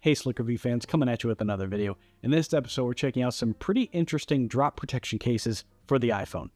Hey Slick Review fans, coming at you with another video. In this episode, we're checking out some pretty interesting drop protection cases for the iPhone.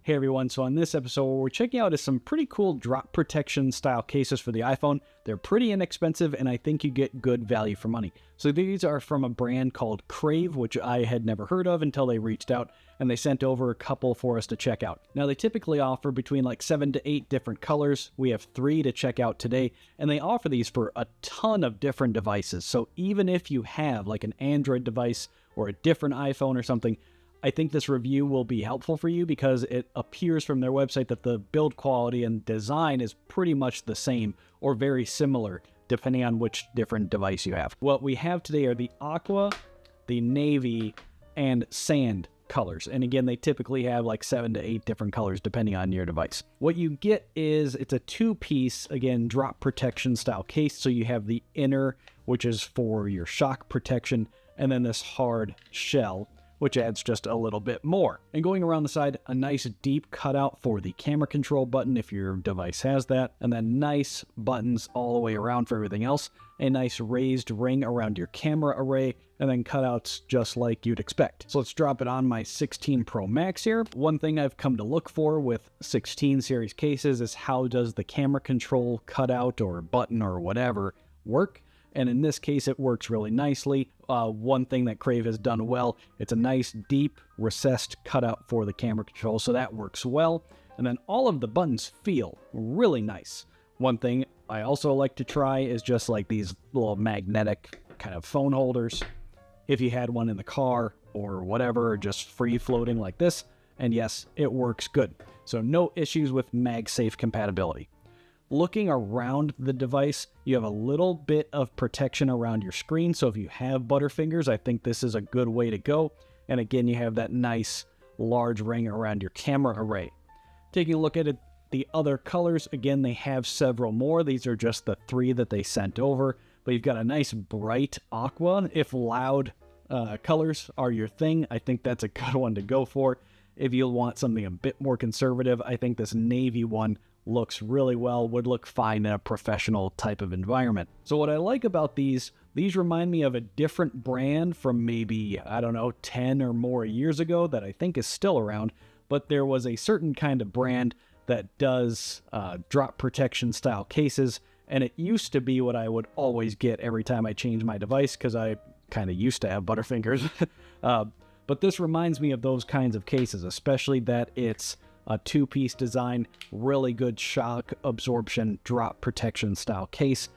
Hey everyone, so on this episode, what we're checking out is some pretty cool drop protection style cases for the iPhone. They're pretty inexpensive, and I think you get good value for money. So these are from a brand called Crave, which I had never heard of until they reached out, and they sent over a couple for us to check out. Now, they typically offer between like 7 to 8 different colors. We have 3 to check out today, and they offer these for a ton of different devices. So even if you have like an Android device or a different iPhone or something, I think this review will be helpful for you because it appears from their website that the build quality and design is pretty much the same or very similar depending on which different device you have. What we have today are the aqua, the navy, and sand colors. And again, they typically have like 7 to 8 different colors depending on your device. What you get is it's a 2-piece, again, drop protection style case. So you have the inner, which is for your shock protection, and then this hard shell, which adds just a little bit more. And going around the side, a nice deep cutout for the camera control button if your device has that, and then nice buttons all the way around for everything else, a nice raised ring around your camera array, and then cutouts just like you'd expect. So let's drop it on my 16 Pro Max here. One thing I've come to look for with 16 series cases is how does the camera control cutout or button or whatever work? And in this case, it works really nicely. One thing that Crave has done well, it's a nice deep recessed cutout for the camera control, so that works well. And then all of the buttons feel really nice. One thing I also like to try is just like these little magnetic kind of phone holders. If you had one in the car or whatever, or just free floating like this, and yes, it works good. So no issues with MagSafe compatibility. Looking around the device, you have a little bit of protection around your screen, so if you have butterfingers, I think this is a good way to go. And again, you have that nice large ring around your camera array. Taking a look at it, the other colors, again, they have several more. These are just the 3 that they sent over, but you've got a nice bright aqua. If loud colors are your thing, I think that's a good one to go for. If you want something a bit more conservative, I think this navy one looks really well, would look fine in a professional type of environment. So what I like about these remind me of a different brand from maybe, I don't know, 10 or more years ago that I think is still around, but there was a certain kind of brand that does drop protection style cases, and it used to be what I would always get every time I changed my device because I kind of used to have butterfingers. But this reminds me of those kinds of cases, especially that it's a 2-piece design, really good shock absorption, drop protection style case,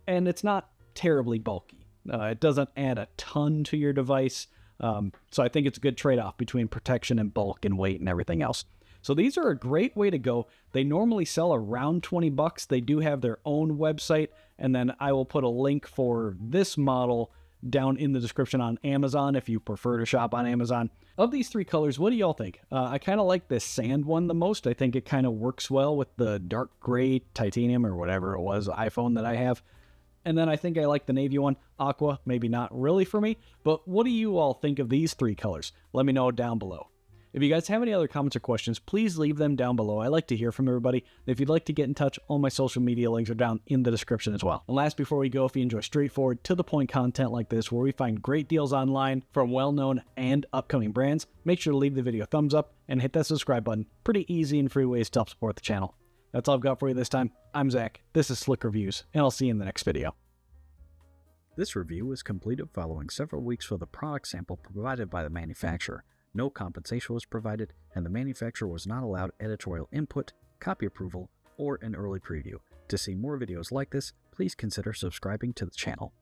and it's not terribly bulky. It doesn't add a ton to your device, so I think it's a good trade-off between protection and bulk and weight and everything else. So these are a great way to go. They normally sell around 20 bucks. They do have their own website, and then I will put a link for this model down in the description on Amazon if you prefer to shop on Amazon. Of these 3 colors, what do y'all think? I kind of like this sand one the most. I think it kind of works well with the dark gray titanium or whatever it was iPhone that I have. And then I think I like the navy one. Aqua, maybe not really for me, but what do you all think of these 3 colors? Let me know down below. If you guys have any other comments or questions, please leave them down below. I like to hear from everybody. If you'd like to get in touch, all my social media links are down in the description as well. And last, before we go, if you enjoy straightforward, to-the-point content like this, where we find great deals online from well-known and upcoming brands, make sure to leave the video a thumbs up and hit that subscribe button. Pretty easy and free ways to help support the channel. That's all I've got for you this time. I'm Zach. This is Slick Reviews, and I'll see you in the next video. This review was completed following several weeks for the product sample provided by the manufacturer. No compensation was provided, and the manufacturer was not allowed editorial input, copy approval, or an early preview. To see more videos like this, please consider subscribing to the channel.